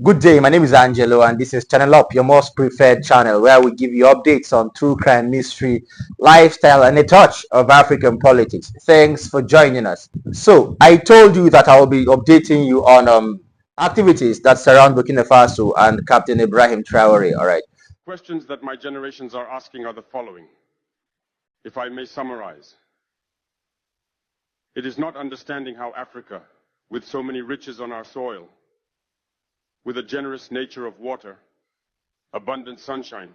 Good day, my name is Angelo and this is Channel Up, your most preferred channel where we give you updates on true crime, mystery, lifestyle and a touch of African politics. Thanks for joining us. So, I told you that I will be updating you on activities that surround Burkina Faso and Captain Ibrahim Traore, alright? Questions that my generations are asking are the following, if I may summarize. It is not understanding how Africa, with so many riches on our soil, with a generous nature of water, abundant sunshine.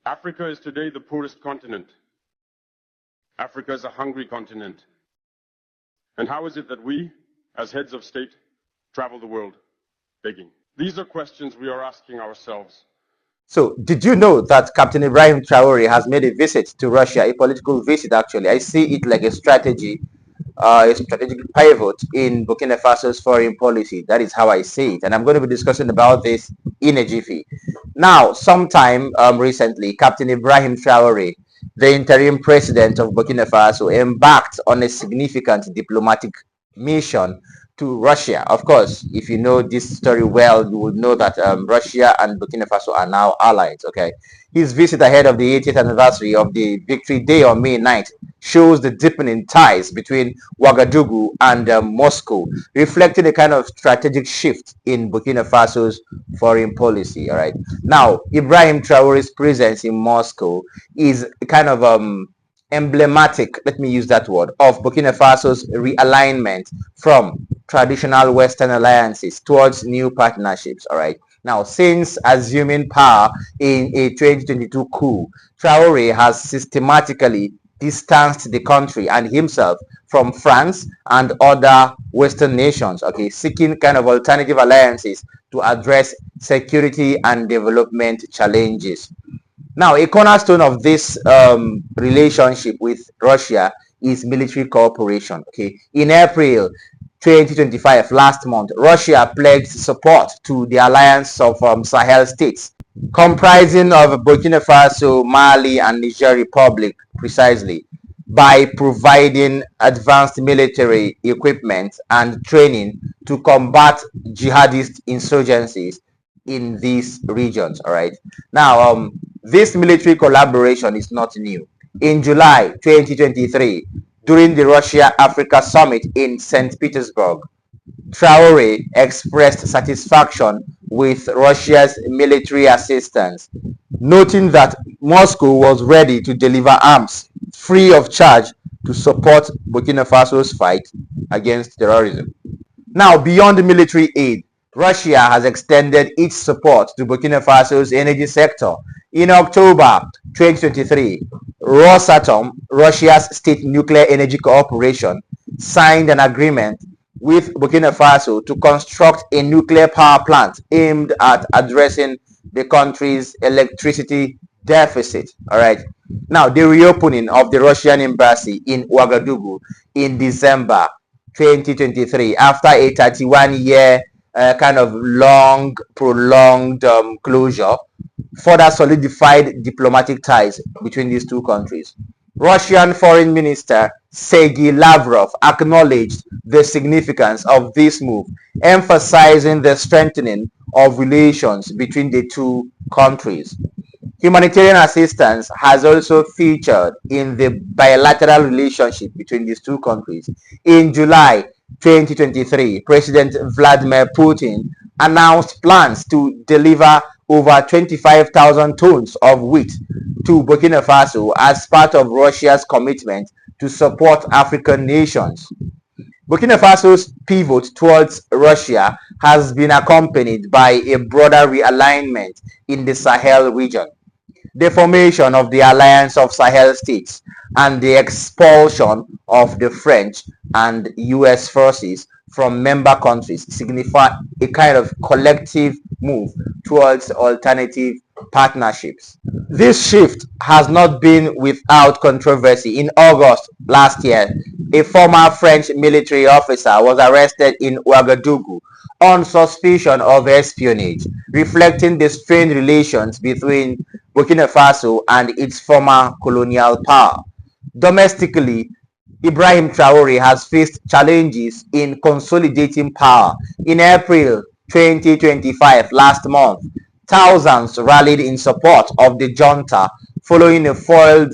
Africa is today the poorest continent. Africa is a hungry continent. And how is it that we, as heads of state, travel the world begging? These are questions we are asking ourselves. So, did you know that Captain Ibrahim Traore has made a visit to Russia, a political visit actually? I see it like a strategic pivot in Burkina Faso's foreign policy. That is how I see it. And I'm going to be discussing about this in a jiffy. Now, sometime recently, Captain Ibrahim Traore, the interim president of Burkina Faso, embarked on a significant diplomatic mission to Russia. Of course, if you know this story well, you will know that Russia and Burkina Faso are now allies. Okay, his visit ahead of the 80th anniversary of the Victory Day on May 9th shows the deepening ties between Ouagadougou and Moscow, reflecting a kind of strategic shift in Burkina Faso's foreign policy. All right, now Ibrahim Traore's presence in Moscow is kind of emblematic, let me use that word, of Burkina Faso's realignment from traditional Western alliances towards new partnerships. All right. Now, since assuming power in a 2022 coup, Traore has systematically distanced the country and himself from France and other Western nations, okay, seeking kind of alternative alliances to address security and development challenges. Now, a cornerstone of this relationship with Russia is military cooperation. Okay, in April 2025, last month, Russia pledged support to the alliance of Sahel states, comprising of Burkina Faso, Mali, and Niger Republic, precisely, by providing advanced military equipment and training to combat jihadist insurgencies in these regions. All right. Now, this military collaboration is not new. In July 2023, during the Russia-Africa Summit in St. Petersburg, Traore expressed satisfaction with Russia's military assistance, noting that Moscow was ready to deliver arms free of charge to support Burkina Faso's fight against terrorism. Now, beyond military aid, Russia has extended its support to Burkina Faso's energy sector. In October 2023, Rosatom, Russia's state nuclear energy corporation, signed an agreement with Burkina Faso to construct a nuclear power plant aimed at addressing the country's electricity deficit. All right. Now, the reopening of the Russian embassy in Ouagadougou in December 2023, after a 31-year kind of long, prolonged closure, further solidified diplomatic ties between these two countries. Russian Foreign Minister Sergei Lavrov acknowledged the significance of this move, emphasizing the strengthening of relations between the two countries. Humanitarian assistance has also featured in the bilateral relationship between these two countries. In July 2023, President Vladimir Putin announced plans to deliver over 25,000 tons of wheat to Burkina Faso as part of Russia's commitment to support African nations. Burkina Faso's pivot towards Russia has been accompanied by a broader realignment in the Sahel region. The formation of the Alliance of Sahel States and the expulsion of the French and US forces from member countries signify a kind of collective move towards alternative partnerships. This shift has not been without controversy. In August last year, a former French military officer was arrested in Ouagadougou on suspicion of espionage, reflecting the strained relations between Burkina Faso and its former colonial power. Domestically, Ibrahim Traore has faced challenges in consolidating power. In April 2025, last month, thousands rallied in support of the junta following a foiled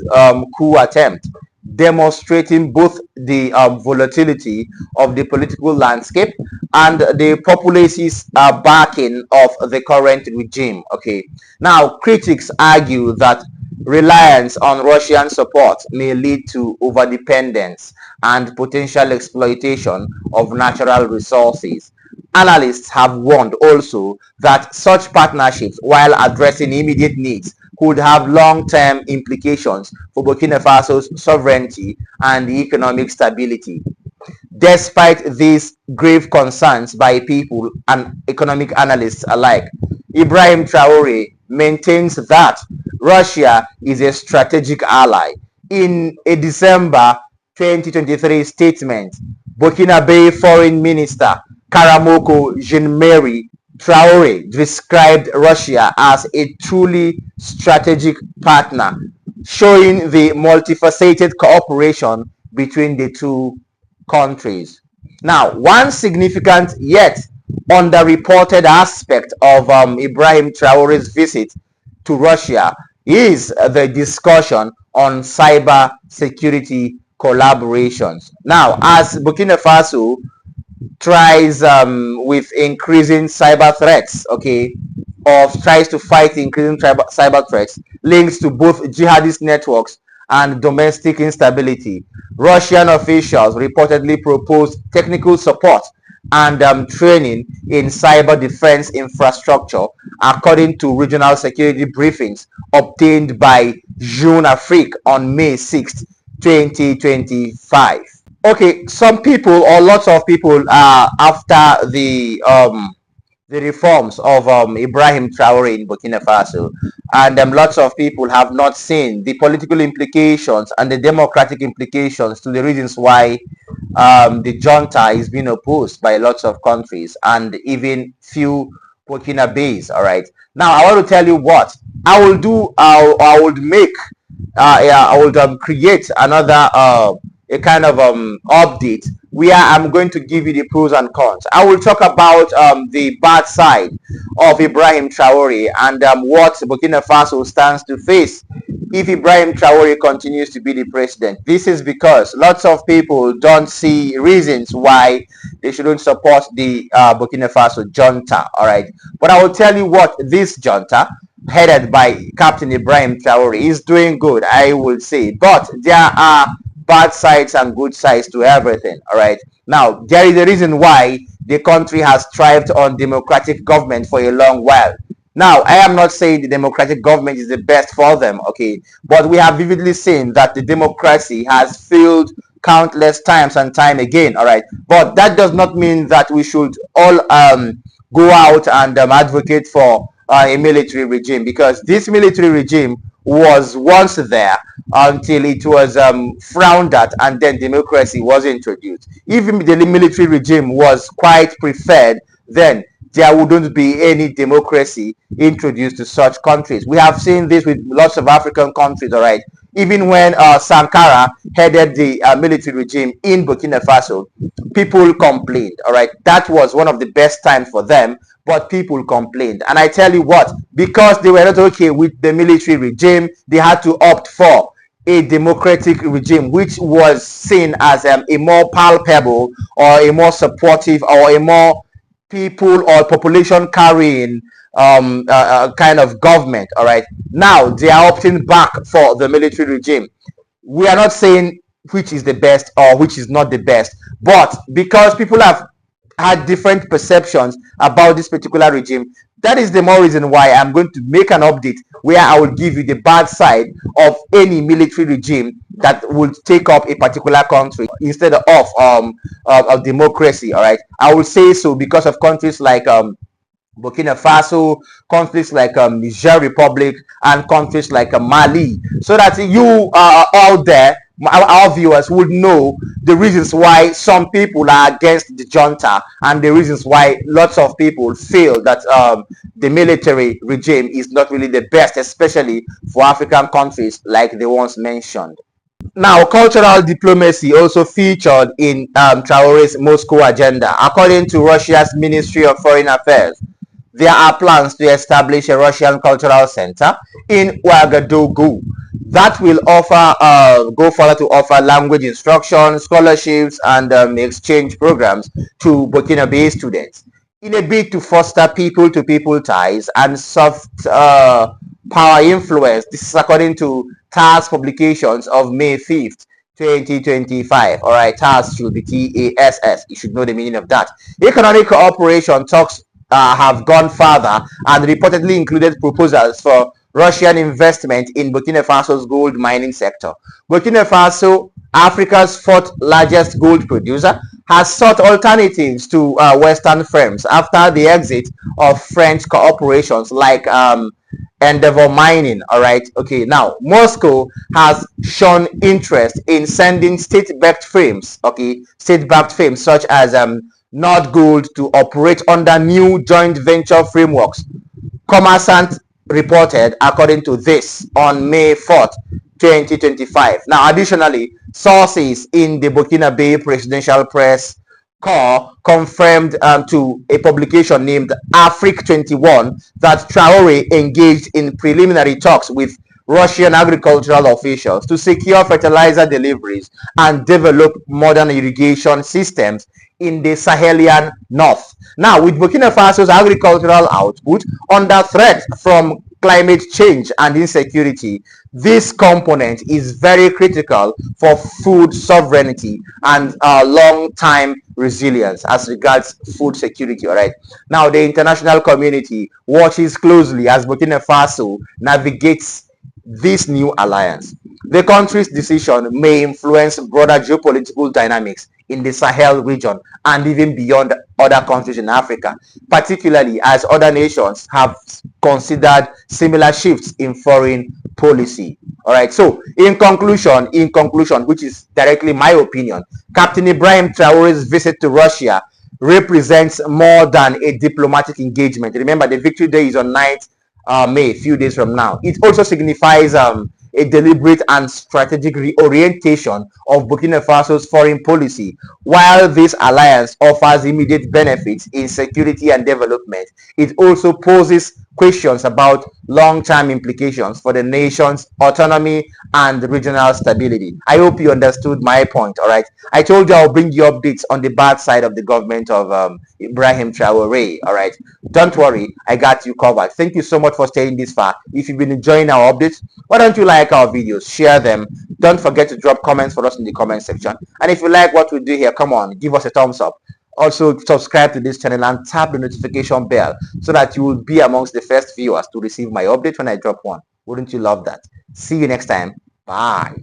coup attempt, demonstrating both the volatility of the political landscape and the populace's backing of the current regime. Okay, now critics argue that reliance on Russian support may lead to overdependence and potential exploitation of natural resources. Analysts have warned also that such partnerships, while addressing immediate needs, could have long-term implications for Burkina Faso's sovereignty and economic stability. Despite these grave concerns by people and economic analysts alike, Ibrahim Traore maintains that Russia is a strategic ally. In a December 2023 statement, Burkina Foreign Minister Karamoko Jean-Marie Traore described Russia as a truly strategic partner, showing the multifaceted cooperation between the two countries. Now, one significant yet underreported aspect of Ibrahim Traore's visit to Russia is the discussion on cyber security collaborations. Now, as Burkina Faso tries with increasing cyber threats, okay, or tries to fight increasing cyber threats, links to both jihadist networks and domestic instability. Russian officials reportedly proposed technical support and training in cyber defense infrastructure, according to regional security briefings obtained by Jeune Afrique on May 6th, 2025. Okay, some people or lots of people after the reforms of Ibrahim Traore in Burkina Faso, and lots of people have not seen the political implications and the democratic implications to the reasons why the junta is being opposed by lots of countries and even few Burkinabes. All right. Now I want to tell you what I will do. I would make. Yeah, I would create another a kind of update where I'm going to give you the pros and cons. I will talk about the bad side of Ibrahim Traore and what Burkina Faso stands to face if Ibrahim Traore continues to be the president. This is because lots of people don't see reasons why they shouldn't support the Burkina Faso junta. All right, but I will tell you what this junta, headed by Captain Ibrahim Traore, is doing good, I will say, but there are bad sides and good sides to everything. All right, now there is a reason why the country has thrived on democratic government for a long while. Now I am not saying the democratic government is the best for them, okay, but we have vividly seen that the democracy has failed countless times and time again. All right, but that does not mean that we should all go out and advocate for a military regime, because this military regime was once there until it was frowned at and then democracy was introduced. If the military regime was quite preferred, then there wouldn't be any democracy introduced to such countries. We have seen this with lots of African countries, all right. Even when Sankara headed the military regime in Burkina Faso, people complained, all right. That was one of the best times for them, but people complained. And I tell you what, because they were not okay with the military regime, they had to opt for a democratic regime, which was seen as a more palpable or a more supportive or a more people or population carrying kind of government. All right, now they are opting back for the military regime. We are not saying which is the best or which is not the best, but because people have had different perceptions about this particular regime, that is the more reason why I'm going to make an update where I will give you the bad side of any military regime that would take up a particular country instead of democracy. All right, I will say so because of countries like Burkina Faso, countries like Niger Republic, and countries like Mali, so that you out there, our viewers, would know the reasons why some people are against the junta and the reasons why lots of people feel that the military regime is not really the best, especially for African countries like the ones mentioned. Now, cultural diplomacy also featured in Traore's Moscow agenda. According to Russia's Ministry of Foreign Affairs, there are plans to establish a Russian cultural center in Ouagadougou that will go further to offer language instruction, scholarships, and exchange programs to Burkina students in a bid to foster people-to-people ties and soft power influence. This is according to TASS publications of May 5th, 2025. All right, TASS should be TASS. You should know the meaning of that. Economic cooperation talks have gone further and reportedly included proposals for Russian investment in Burkina Faso's gold mining sector. Burkina Faso, Africa's fourth largest gold producer, has sought alternatives to Western firms after the exit of French corporations like Endeavor Mining. All right. Okay. Now, Moscow has shown interest in sending state-backed firms. Okay, state-backed firms such as Nord Gold to operate under new joint venture frameworks. Commerçant reported according to this on May 4th, 2025. Now, additionally, sources in the Burkina Faso Presidential Press Corps confirmed to a publication named Afrique 21 that Traore engaged in preliminary talks with Russian agricultural officials to secure fertilizer deliveries and develop modern irrigation systems in the Sahelian north. Now, with Burkina Faso's agricultural output under threat from climate change and insecurity, this component is very critical for food sovereignty and long-time resilience as regards food security. All right. Now, the international community watches closely as Burkina Faso navigates this new alliance. The country's decision may influence broader geopolitical dynamics in the Sahel region and even beyond other countries in Africa, particularly as other nations have considered similar shifts in foreign policy. All right. So, in conclusion, which is directly my opinion, Captain Ibrahim Traore's visit to Russia represents more than a diplomatic engagement. Remember, the victory day is on 9th May, a few days from now. It also signifies a deliberate and strategic reorientation of Burkina Faso's foreign policy. While this alliance offers immediate benefits in security and development, it also poses questions about long-term implications for the nation's autonomy and regional stability. I hope you understood my point. All right, I told you I'll bring you updates on the bad side of the government of Ibrahim Traore. All right, don't worry, I got you covered. Thank you so much for staying this far. If you've been enjoying our updates, why don't you like our videos, share them. Don't forget to drop comments for us in the comment section. And if you like what we do here, come on, give us a thumbs up. Also, subscribe to this channel and tap the notification bell so that you will be amongst the first viewers to receive my update when I drop one. Wouldn't you love that? See you next time. Bye.